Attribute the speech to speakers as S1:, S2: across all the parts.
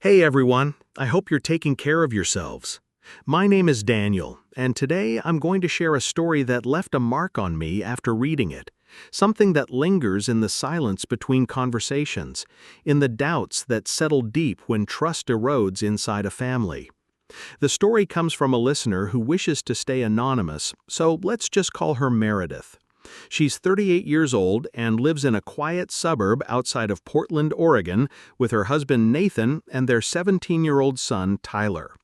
S1: Hey everyone, I hope you're taking care of yourselves. My name is Daniel, and today I'm going to share a story that left a mark on me after reading it. Something that lingers in the silence between conversations, in the doubts that settle deep when trust erodes inside a family. The story comes from a listener who wishes to stay anonymous, so let's just call her Meredith. She's 38 years old and lives in a quiet suburb outside of Portland, Oregon, with her husband Nathan and their 17-year-old son Tyler.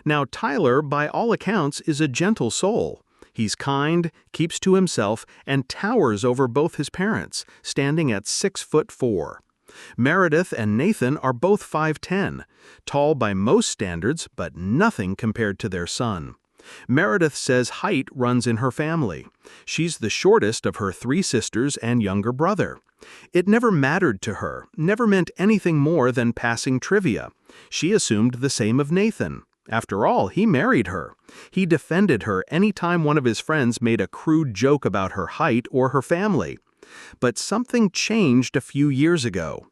S1: Now, Tyler, by all accounts, is a gentle soul. He's kind, keeps to himself, and towers over both his parents, standing at 6'4". Meredith and Nathan are both 5'10", tall by most standards, but nothing compared to their son. Meredith says height runs in her family. She's the shortest of her 3 sisters and younger brother. It never mattered to her, never meant anything more than passing trivia. She assumed the same of Nathan. After all, he married her. He defended her any time one of his friends made a crude joke about her height or her family. But something changed a few years ago.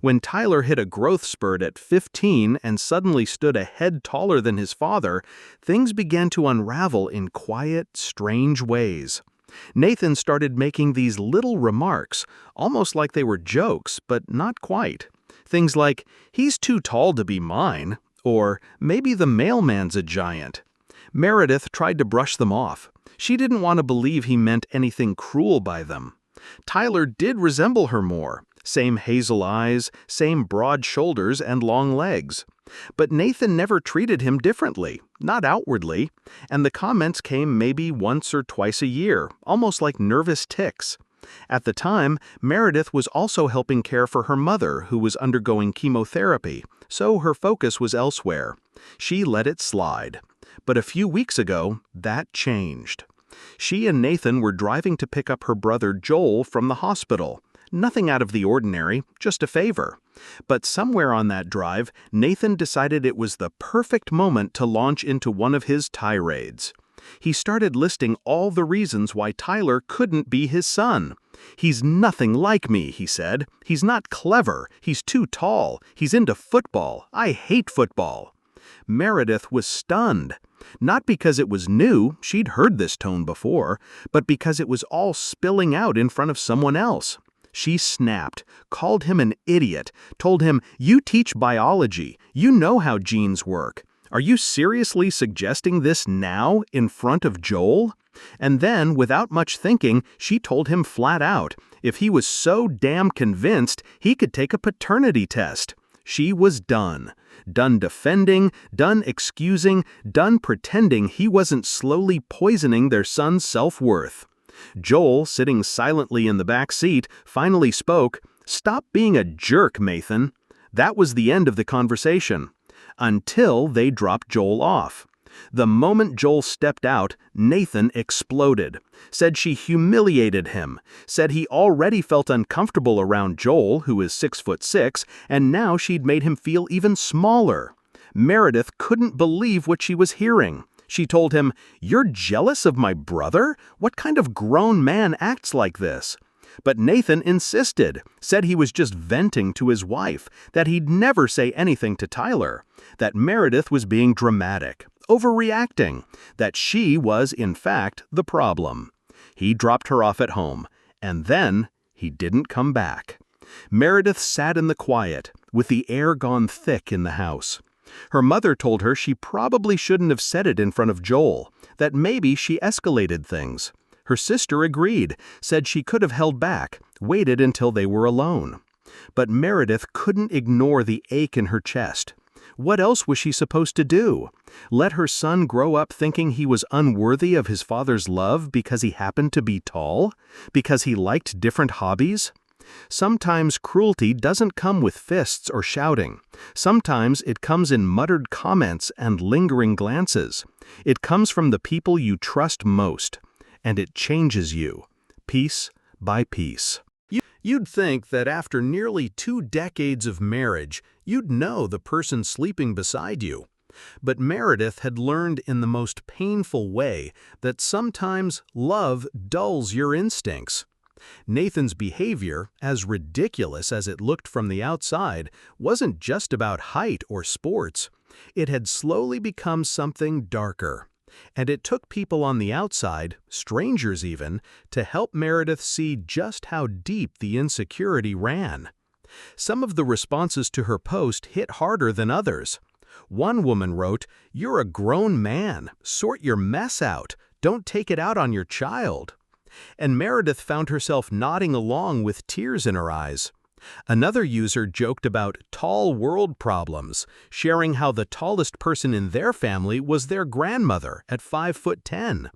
S1: When Tyler hit a growth spurt at 15 and suddenly stood a head taller than his father, things began to unravel in quiet, strange ways. Nathan started making these little remarks, almost like they were jokes, but not quite. Things like, "He's too tall to be mine," or "Maybe the mailman's a giant." Meredith tried to brush them off. She didn't want to believe he meant anything cruel by them. Tyler did resemble her more. Same hazel eyes, same broad shoulders and long legs. But Nathan never treated him differently, not outwardly, and the comments came maybe once or twice a year, almost like nervous tics. At the time, Meredith was also helping care for her mother, who was undergoing chemotherapy, so her focus was elsewhere. She let it slide. But a few weeks ago, that changed. She and Nathan were driving to pick up her brother Joel from the hospital. Nothing out of the ordinary, just a favor. But somewhere on that drive, Nathan decided it was the perfect moment to launch into one of his tirades. He started listing all the reasons why Tyler couldn't be his son. "He's nothing like me," he said. "He's not clever. He's too tall. He's into football. I hate football." Meredith was stunned. Not because it was new, she'd heard this tone before, but because it was all spilling out in front of someone else. She snapped, called him an idiot, told him, "You teach biology. You know how genes work. Are you seriously suggesting this now, in front of Joel?" And then, without much thinking, she told him flat out, if he was so damn convinced, he could take a paternity test. She was done. Done defending, done excusing, done pretending he wasn't slowly poisoning their son's self-worth. Joel, sitting silently in the back seat, finally spoke, "Stop being a jerk, Nathan." That was the end of the conversation. Until they dropped Joel off. The moment Joel stepped out, Nathan exploded. Said she humiliated him. Said he already felt uncomfortable around Joel, who is 6'6", and now she'd made him feel even smaller. Meredith couldn't believe what she was hearing. She told him, "You're jealous of my brother? What kind of grown man acts like this?" But Nathan insisted, said he was just venting to his wife, that he'd never say anything to Tyler, that Meredith was being dramatic, overreacting, that she was, in fact, the problem. He dropped her off at home, and then he didn't come back. Meredith sat in the quiet, with the air gone thick in the house. Her mother told her she probably shouldn't have said it in front of Joel, that maybe she escalated things. Her sister agreed, said she could have held back, waited until they were alone. But Meredith couldn't ignore the ache in her chest. What else was she supposed to do? Let her son grow up thinking he was unworthy of his father's love because he happened to be tall? Because he liked different hobbies? Sometimes cruelty doesn't come with fists or shouting. Sometimes it comes in muttered comments and lingering glances. It comes from the people you trust most, and it changes you, piece by piece. You'd think that after nearly 2 decades of marriage, you'd know the person sleeping beside you. But Meredith had learned in the most painful way that sometimes love dulls your instincts. Nathan's behavior, as ridiculous as it looked from the outside, wasn't just about height or sports. It had slowly become something darker. And it took people on the outside, strangers even, to help Meredith see just how deep the insecurity ran. Some of the responses to her post hit harder than others. One woman wrote, "You're a grown man. Sort your mess out. Don't take it out on your child." And Meredith found herself nodding along with tears in her eyes. Another user joked about tall world problems, sharing how the tallest person in their family was their grandmother at 5'10".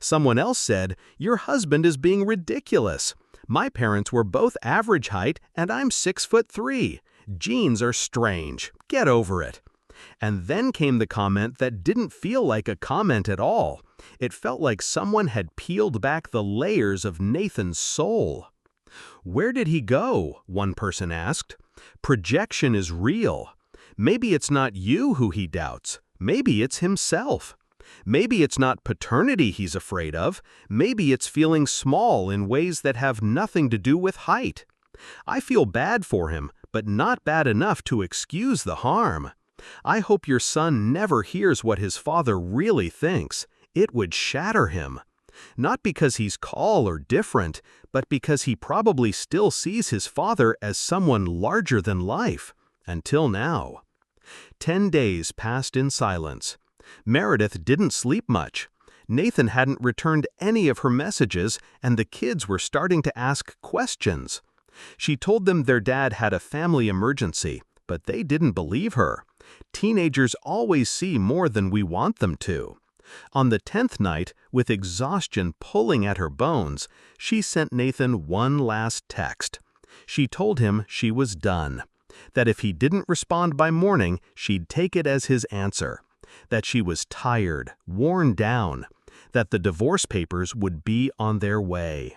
S1: Someone else said, "Your husband is being ridiculous. My parents were both average height and I'm 6'3". Genes are strange. Get over it." And then came the comment that didn't feel like a comment at all. It felt like someone had peeled back the layers of Nathan's soul. "Where did he go?" one person asked. "Projection is real. Maybe it's not you who he doubts. Maybe it's himself. Maybe it's not paternity he's afraid of. Maybe it's feeling small in ways that have nothing to do with height. I feel bad for him, but not bad enough to excuse the harm. I hope your son never hears what his father really thinks. It would shatter him. Not because he's tall or different, but because he probably still sees his father as someone larger than life. Until now." 10 days passed in silence. Meredith didn't sleep much. Nathan hadn't returned any of her messages, and the kids were starting to ask questions. She told them their dad had a family emergency, but they didn't believe her. Teenagers always see more than we want them to. On the 10th night, with exhaustion pulling at her bones, she sent Nathan one last text. She told him she was done, that if he didn't respond by morning, she'd take it as his answer, that she was tired, worn down, that the divorce papers would be on their way.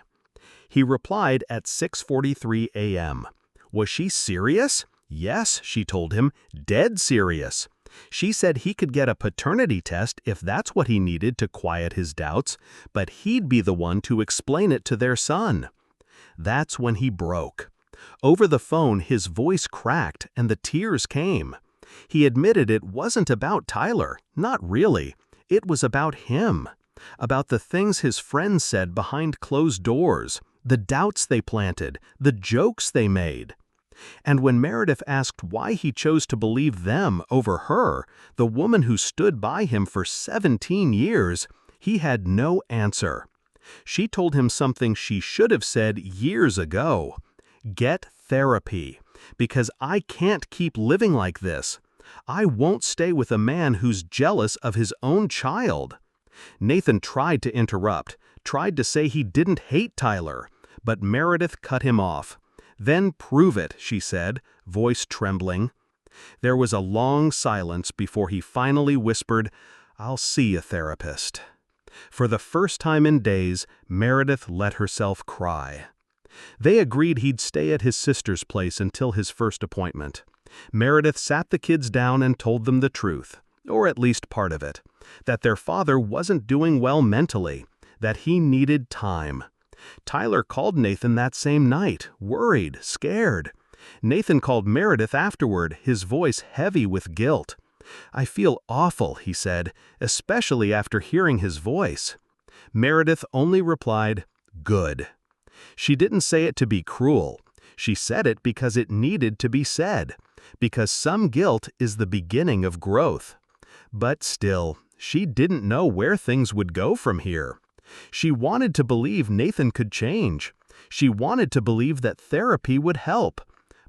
S1: He replied at 6:43 a.m. Was she serious? Yes, she told him, dead serious. She said he could get a paternity test if that's what he needed to quiet his doubts, but he'd be the one to explain it to their son. That's when he broke. Over the phone, his voice cracked and the tears came. He admitted it wasn't about Tyler, not really. It was about him, about the things his friends said behind closed doors, the doubts they planted, the jokes they made. And when Meredith asked why he chose to believe them over her, the woman who stood by him for 17 years, he had no answer. She told him something she should have said years ago. Get therapy, because I can't keep living like this. I won't stay with a man who's jealous of his own child. Nathan tried to interrupt, tried to say he didn't hate Tyler, but Meredith cut him off. Then prove it, she said, voice trembling. There was a long silence before he finally whispered, I'll see a therapist. For the first time in days, Meredith let herself cry. They agreed he'd stay at his sister's place until his first appointment. Meredith sat the kids down and told them the truth, or at least part of it, that their father wasn't doing well mentally, that he needed time. Tyler called Nathan that same night, worried, scared. Nathan called Meredith afterward, his voice heavy with guilt. I feel awful, he said, especially after hearing his voice. Meredith only replied, good. She didn't say it to be cruel. She said it because it needed to be said, because some guilt is the beginning of growth. But still, she didn't know where things would go from here. She wanted to believe Nathan could change. She wanted to believe that therapy would help.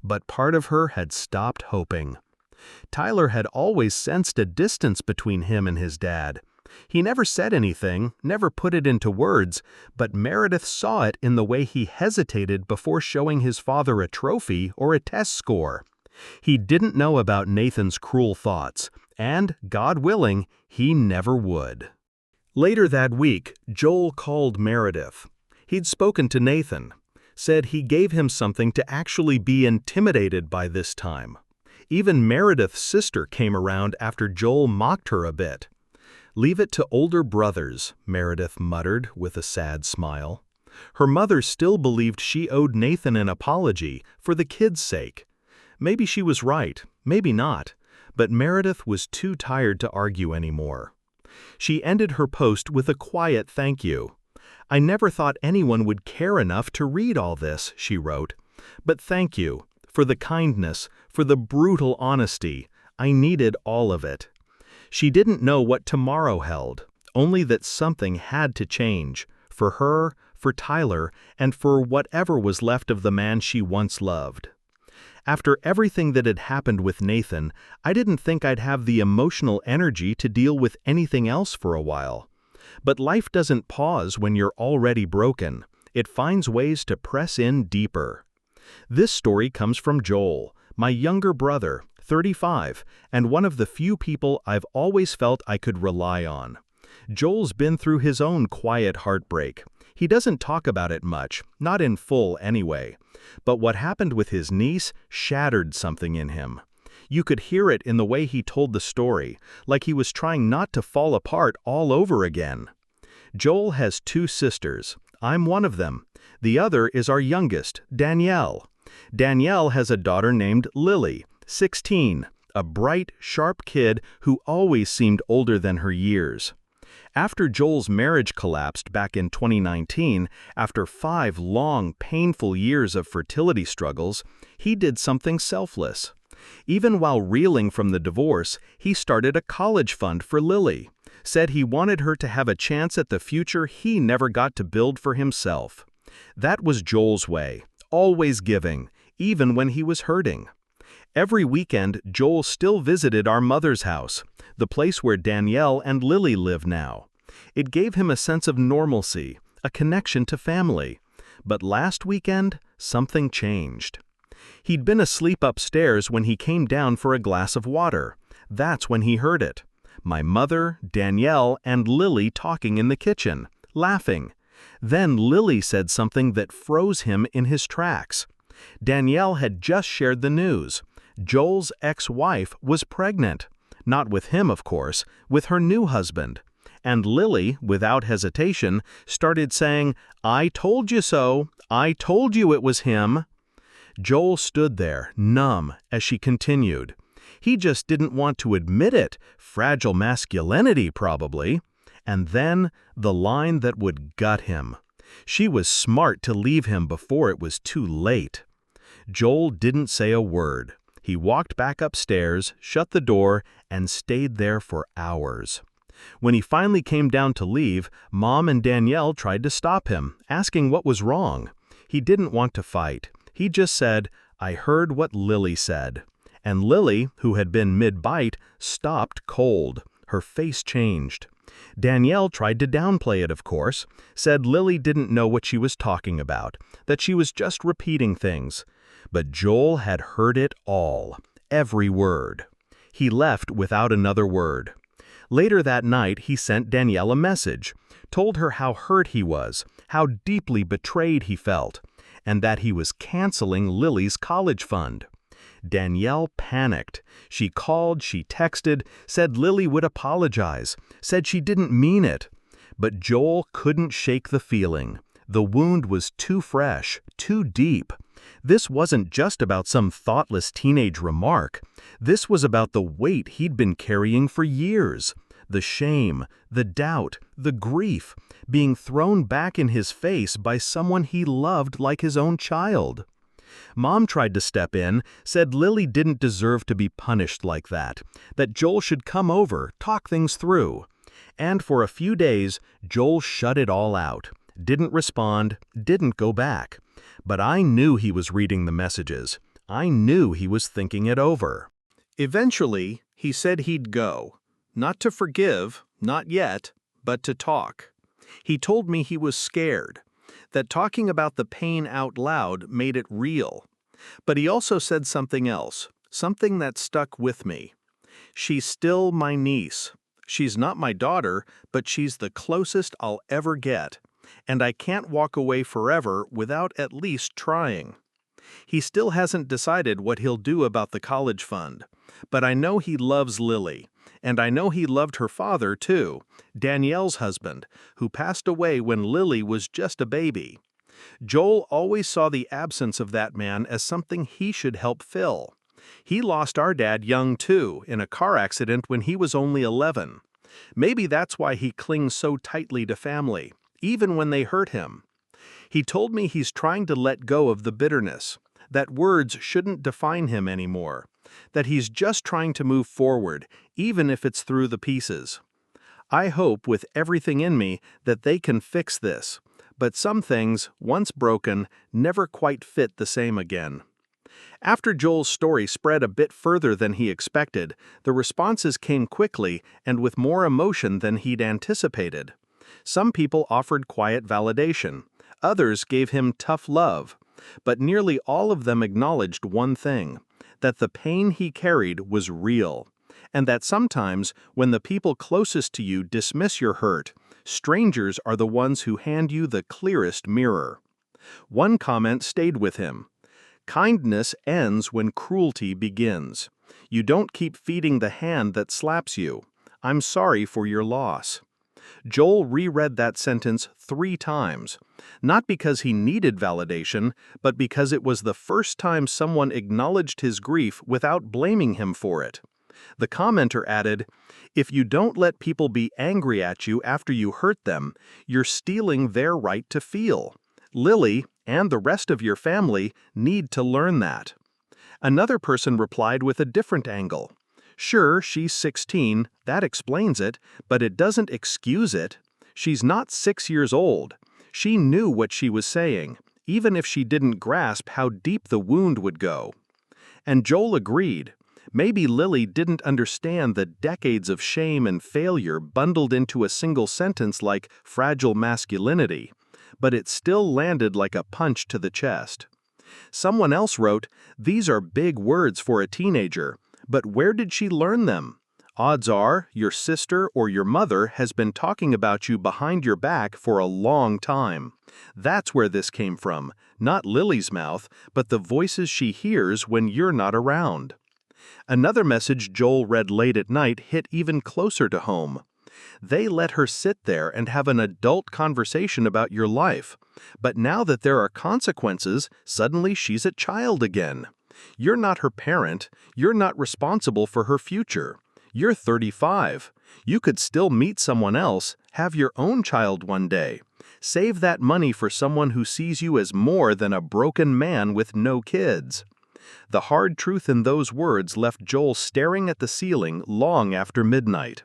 S1: But part of her had stopped hoping. Tyler had always sensed a distance between him and his dad. He never said anything, never put it into words, but Meredith saw it in the way he hesitated before showing his father a trophy or a test score. He didn't know about Nathan's cruel thoughts, and, God willing, he never would. Later that week, Joel called Meredith. He'd spoken to Nathan, said he gave him something to actually be intimidated by this time. Even Meredith's sister came around after Joel mocked her a bit. Leave it to older brothers, Meredith muttered with a sad smile. Her mother still believed she owed Nathan an apology for the kids' sake. Maybe she was right, maybe not, but Meredith was too tired to argue anymore. She ended her post with a quiet thank you. "I never thought anyone would care enough to read all this," she wrote. "But thank you, for the kindness, for the brutal honesty. I needed all of it." She didn't know what tomorrow held, only that something had to change, for her, for Tyler, and for whatever was left of the man she once loved. After everything that had happened with Nathan, I didn't think I'd have the emotional energy to deal with anything else for a while. But life doesn't pause when you're already broken. It finds ways to press in deeper. This story comes from Joel, my younger brother, 35, and one of the few people I've always felt I could rely on. Joel's been through his own quiet heartbreak. He doesn't talk about it much, not in full anyway. But what happened with his niece shattered something in him. You could hear it in the way he told the story, like he was trying not to fall apart all over again. Joel has 2 sisters. I'm one of them. The other is our youngest, Danielle. Danielle has a daughter named Lily, 16, a bright, sharp kid who always seemed older than her years. After Joel's marriage collapsed back in 2019, after 5 long, painful years of fertility struggles, he did something selfless. Even while reeling from the divorce, he started a college fund for Lily, said he wanted her to have a chance at the future he never got to build for himself. That was Joel's way, always giving, even when he was hurting. Every weekend, Joel still visited our mother's house, the place where Danielle and Lily live now. It gave him a sense of normalcy, a connection to family. But last weekend, something changed. He'd been asleep upstairs when he came down for a glass of water. That's when he heard it. My mother, Danielle, and Lily talking in the kitchen, laughing. Then Lily said something that froze him in his tracks. Danielle had just shared the news. Joel's ex-wife was pregnant. Not with him, of course, with her new husband. And Lily, without hesitation, started saying, "I told you so. I told you it was him." Joel stood there, numb, as she continued. He just didn't want to admit it. Fragile masculinity, probably. And then, the line that would gut him. She was smart to leave him before it was too late. Joel didn't say a word. He walked back upstairs, shut the door, and stayed there for hours. When he finally came down to leave, Mom and Danielle tried to stop him, asking what was wrong. He didn't want to fight. He just said, "I heard what Lily said." And Lily, who had been mid-bite, stopped cold. Her face changed. Danielle tried to downplay it, of course, said Lily didn't know what she was talking about, that she was just repeating things. But Joel had heard it all, every word. He left without another word. Later that night, he sent Danielle a message, told her how hurt he was, how deeply betrayed he felt, and that he was canceling Lily's college fund. Danielle panicked. She called, she texted, said Lily would apologize, said she didn't mean it. But Joel couldn't shake the feeling. The wound was too fresh, too deep. This wasn't just about some thoughtless teenage remark. This was about the weight he'd been carrying for years. The shame, the doubt, the grief, being thrown back in his face by someone he loved like his own child. Mom tried to step in, said Lily didn't deserve to be punished like that Joel should come over, talk things through. And for a few days, Joel shut it all out, didn't respond, didn't go back. But I knew he was reading the messages. I knew he was thinking it over. Eventually, he said he'd go. Not to forgive, not yet, but to talk. He told me he was scared, that talking about the pain out loud made it real. But he also said something else, something that stuck with me. She's still my niece. She's not my daughter, but she's the closest I'll ever get. And I can't walk away forever without at least trying. He still hasn't decided what he'll do about the college fund. But I know he loves Lily. And I know he loved her father, too, Danielle's husband, who passed away when Lily was just a baby. Joel always saw the absence of that man as something he should help fill. He lost our dad young too, in a car accident when he was only 11. Maybe that's why he clings so tightly to family, even when they hurt him. He told me he's trying to let go of the bitterness, that words shouldn't define him anymore, that he's just trying to move forward, even if it's through the pieces. I hope with everything in me that they can fix this, but some things, once broken, never quite fit the same again. After Joel's story spread a bit further than he expected, the responses came quickly and with more emotion than he'd anticipated. Some people offered quiet validation, others gave him tough love, but nearly all of them acknowledged one thing: that the pain he carried was real, and that sometimes, when the people closest to you dismiss your hurt, strangers are the ones who hand you the clearest mirror. One comment stayed with him: kindness ends when cruelty begins. You don't keep feeding the hand that slaps you. I'm sorry for your loss. Joel reread that sentence 3 times, not because he needed validation, but because it was the first time someone acknowledged his grief without blaming him for it. The commenter added, "If you don't let people be angry at you after you hurt them, you're stealing their right to feel. Lily and the rest of your family need to learn that." Another person replied with a different angle. "Sure, she's 16, that explains it, but it doesn't excuse it. She's not 6 years old. She knew what she was saying, even if she didn't grasp how deep the wound would go." And Joel agreed. Maybe Lily didn't understand the decades of shame and failure bundled into a single sentence like fragile masculinity, but it still landed like a punch to the chest. Someone else wrote, "These are big words for a teenager, but where did she learn them? Odds are your sister or your mother has been talking about you behind your back for a long time. That's where this came from, not Lily's mouth, but the voices she hears when you're not around." Another message Joel read late at night hit even closer to home. "They let her sit there and have an adult conversation about your life, but now that there are consequences, suddenly she's a child again. You're not her parent, you're not responsible for her future. You're 35. You could still meet someone else, have your own child one day. Save that money for someone who sees you as more than a broken man with no kids." The hard truth in those words left Joel staring at the ceiling long after midnight.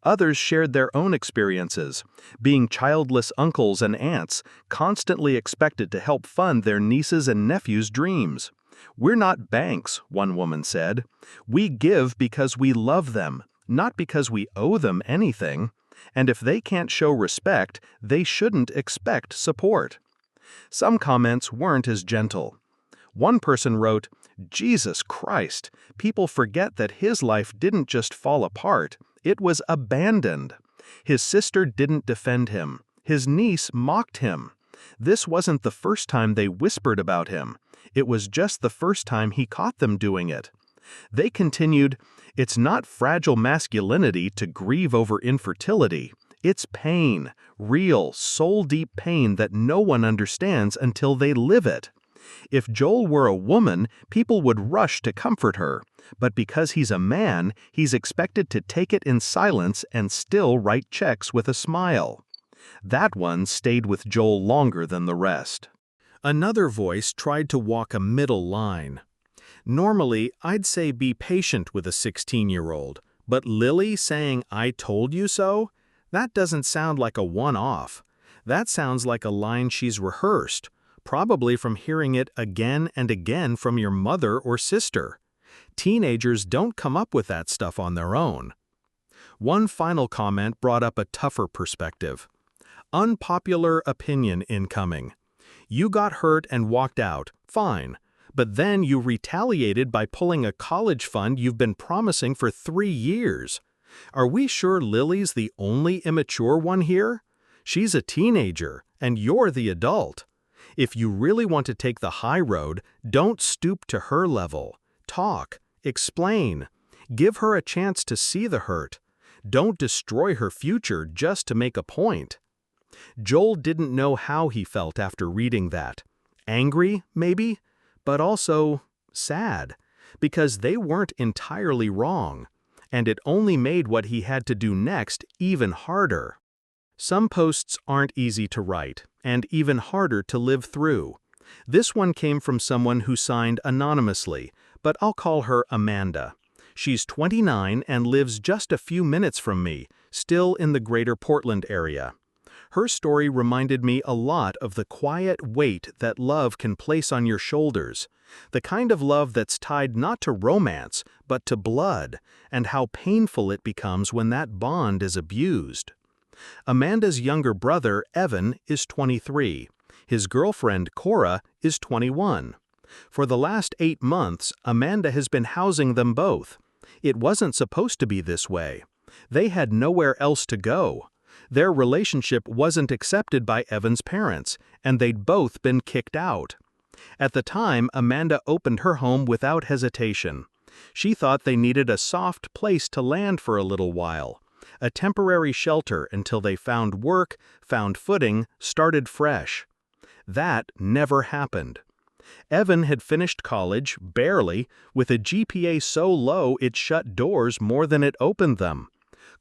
S1: Others shared their own experiences, being childless uncles and aunts, constantly expected to help fund their nieces' and nephews' dreams. "We're not banks," one woman said. "We give because we love them, not because we owe them anything. And if they can't show respect, they shouldn't expect support." Some comments weren't as gentle. One person wrote, "Jesus Christ, people forget that his life didn't just fall apart, it was abandoned. His sister didn't defend him. His niece mocked him. This wasn't the first time they whispered about him. It was just the first time he caught them doing it." They continued, "It's not fragile masculinity to grieve over infertility. It's pain, real, soul-deep pain that no one understands until they live it. If Joel were a woman, people would rush to comfort her, but because he's a man, he's expected to take it in silence and still write checks with a smile." That one stayed with Joel longer than the rest. Another voice tried to walk a middle line. "Normally, I'd say be patient with a 16-year-old, but Lily saying 'I told you so'? That doesn't sound like a one-off. That sounds like a line she's rehearsed, probably from hearing it again and again from your mother or sister. Teenagers don't come up with that stuff on their own." One final comment brought up a tougher perspective. "Unpopular opinion incoming. You got hurt and walked out, fine, but then you retaliated by pulling a college fund you've been promising for 3 years. Are we sure Lily's the only immature one here? She's a teenager, and you're the adult. If you really want to take the high road, don't stoop to her level. Talk, explain, give her a chance to see the hurt. Don't destroy her future just to make a point." Joel didn't know how he felt after reading that. Angry, maybe, but also sad, because they weren't entirely wrong, and it only made what he had to do next even harder. Some posts aren't easy to write, and even harder to live through. This one came from someone who signed anonymously, but I'll call her Amanda. She's 29 and lives just a few minutes from me, still in the greater Portland area. Her story reminded me a lot of the quiet weight that love can place on your shoulders, the kind of love that's tied not to romance, but to blood, and how painful it becomes when that bond is abused. Amanda's younger brother, Evan, is 23. His girlfriend, Cora, is 21. For the last 8 months, Amanda has been housing them both. It wasn't supposed to be this way. They had nowhere else to go. Their relationship wasn't accepted by Evan's parents, and they'd both been kicked out. At the time, Amanda opened her home without hesitation. She thought they needed a soft place to land for a little while, a temporary shelter until they found work, found footing, started fresh. That never happened. Evan had finished college, barely, with a GPA so low it shut doors more than it opened them.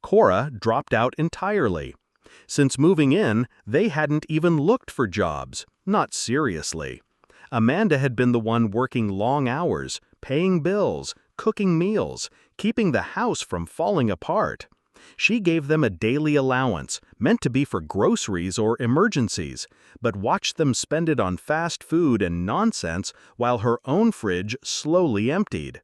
S1: Cora dropped out entirely. Since moving in, they hadn't even looked for jobs, not seriously. Amanda had been the one working long hours, paying bills, cooking meals, keeping the house from falling apart. She gave them a daily allowance, meant to be for groceries or emergencies, but watched them spend it on fast food and nonsense while her own fridge slowly emptied.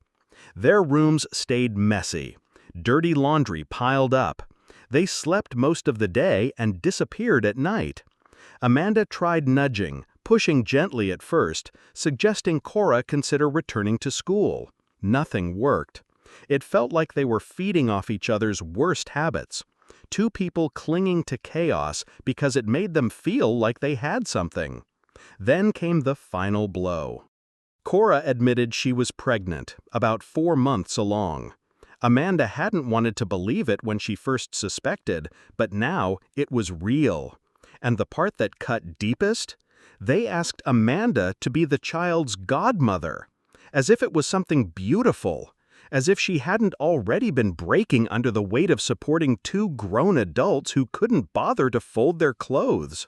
S1: Their rooms stayed messy. Dirty laundry piled up. They slept most of the day and disappeared at night. Amanda tried nudging, pushing gently at first, suggesting Cora consider returning to school. Nothing worked. It felt like they were feeding off each other's worst habits. Two people clinging to chaos because it made them feel like they had something. Then came the final blow. Cora admitted she was pregnant, about 4 months along. Amanda hadn't wanted to believe it when she first suspected, but now it was real. And the part that cut deepest? They asked Amanda to be the child's godmother, as if it was something beautiful, as if she hadn't already been breaking under the weight of supporting 2 grown adults who couldn't bother to fold their clothes.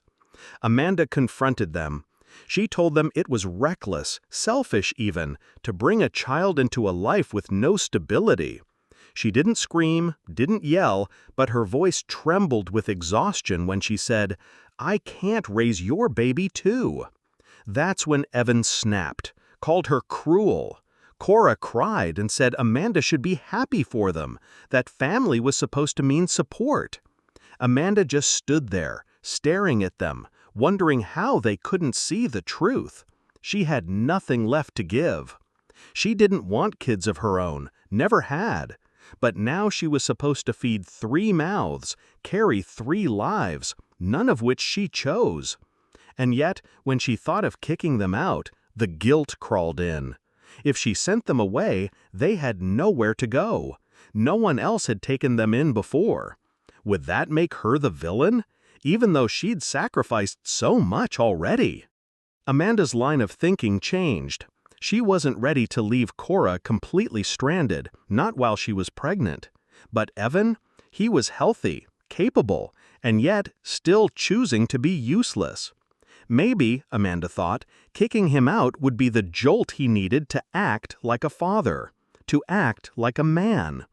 S1: Amanda confronted them. She told them it was reckless, selfish even, to bring a child into a life with no stability. She didn't scream, didn't yell, but her voice trembled with exhaustion when she said, "I can't raise your baby too." That's when Evan snapped, called her cruel. Cora cried and said Amanda should be happy for them, that family was supposed to mean support. Amanda just stood there, staring at them, wondering how they couldn't see the truth. She had nothing left to give. She didn't want kids of her own, never had. But now she was supposed to feed 3 mouths, carry 3 lives, none of which she chose. And yet, when she thought of kicking them out, the guilt crawled in. If she sent them away, they had nowhere to go. No one else had taken them in before. Would that make her the villain, even though she'd sacrificed so much already? Amanda's line of thinking changed. She wasn't ready to leave Cora completely stranded, not while she was pregnant. But Evan? He was healthy, capable, and yet still choosing to be useless. Maybe, Amanda thought, kicking him out would be the jolt he needed to act like a father, to act like a man.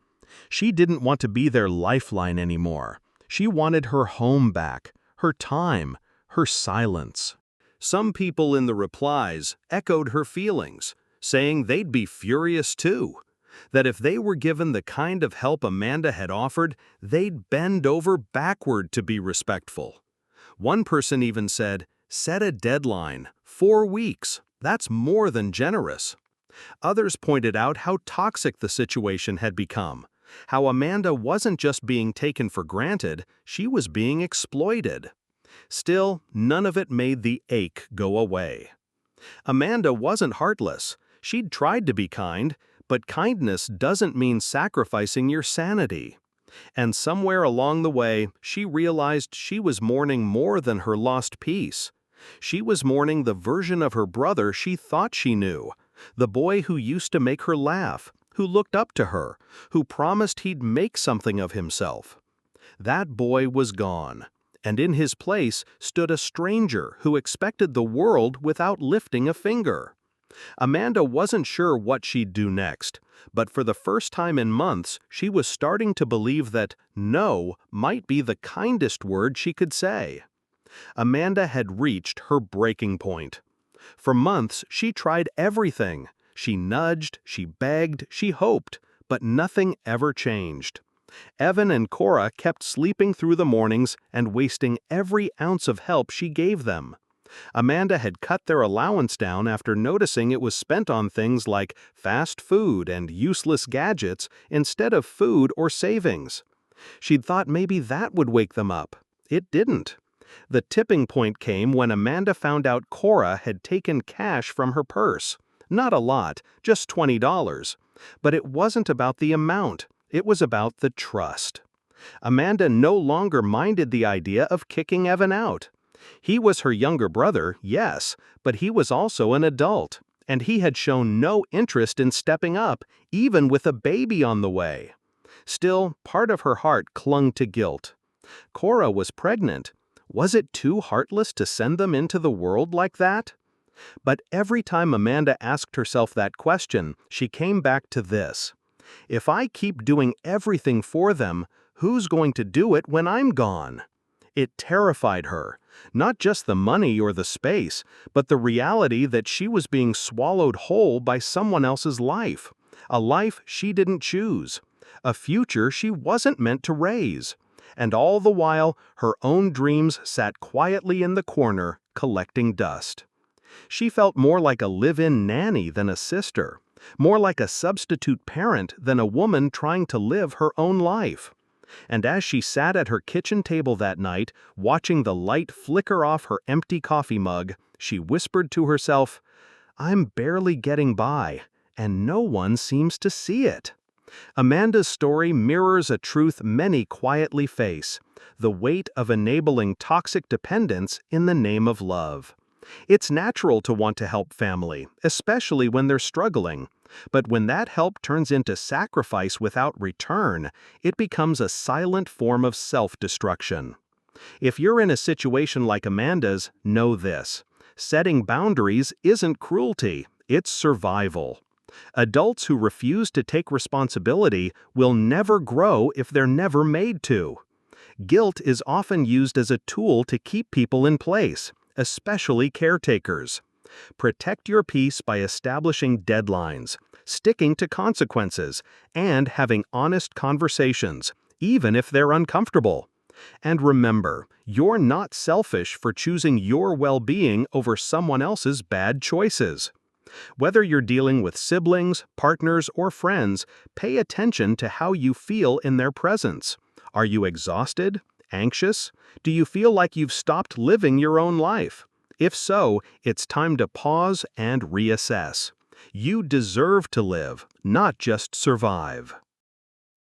S1: She didn't want to be their lifeline anymore. She wanted her home back, her time, her silence. Some people in the replies echoed her feelings, saying they'd be furious too, that if they were given the kind of help Amanda had offered, they'd bend over backward to be respectful. One person even said, "Set a deadline, 4 weeks, that's more than generous." Others pointed out how toxic the situation had become, how Amanda wasn't just being taken for granted, she was being exploited. Still, none of it made the ache go away. Amanda wasn't heartless. She'd tried to be kind, but kindness doesn't mean sacrificing your sanity. And somewhere along the way, she realized she was mourning more than her lost peace. She was mourning the version of her brother she thought she knew, the boy who used to make her laugh, who looked up to her, who promised he'd make something of himself. That boy was gone, and in his place stood a stranger who expected the world without lifting a finger. Amanda wasn't sure what she'd do next, but for the first time in months, she was starting to believe that no might be the kindest word she could say. Amanda had reached her breaking point. For months, she tried everything. She nudged, she begged, she hoped, but nothing ever changed. Evan and Cora kept sleeping through the mornings and wasting every ounce of help she gave them. Amanda had cut their allowance down after noticing it was spent on things like fast food and useless gadgets instead of food or savings. She'd thought maybe that would wake them up. It didn't. The tipping point came when Amanda found out Cora had taken cash from her purse. Not a lot, just $20. But it wasn't about the amount. It was about the trust. Amanda no longer minded the idea of kicking Evan out. He was her younger brother, yes, but he was also an adult, and he had shown no interest in stepping up, even with a baby on the way. Still, part of her heart clung to guilt. Cora was pregnant. Was it too heartless to send them into the world like that? But every time Amanda asked herself that question, she came back to this. If I keep doing everything for them, who's going to do it when I'm gone? It terrified her, not just the money or the space, but the reality that she was being swallowed whole by someone else's life, a life she didn't choose, a future she wasn't meant to raise. And all the while, her own dreams sat quietly in the corner, collecting dust. She felt more like a live-in nanny than a sister, more like a substitute parent than a woman trying to live her own life. And as she sat at her kitchen table that night, watching the light flicker off her empty coffee mug, she whispered to herself, "I'm barely getting by, and no one seems to see it." Amanda's story mirrors a truth many quietly face: the weight of enabling toxic dependence in the name of love. It's natural to want to help family, especially when they're struggling. But when that help turns into sacrifice without return, it becomes a silent form of self-destruction. If you're in a situation like Amanda's, know this: setting boundaries isn't cruelty, it's survival. Adults who refuse to take responsibility will never grow if they're never made to. Guilt is often used as a tool to keep people in place, especially caretakers. Protect your peace by establishing deadlines, sticking to consequences, and having honest conversations, even if they're uncomfortable. And remember, you're not selfish for choosing your well-being over someone else's bad choices. Whether you're dealing with siblings, partners, or friends, pay attention to how you feel in their presence. Are you exhausted? Anxious? Do you feel like you've stopped living your own life? If so, it's time to pause and reassess. You deserve to live, not just survive.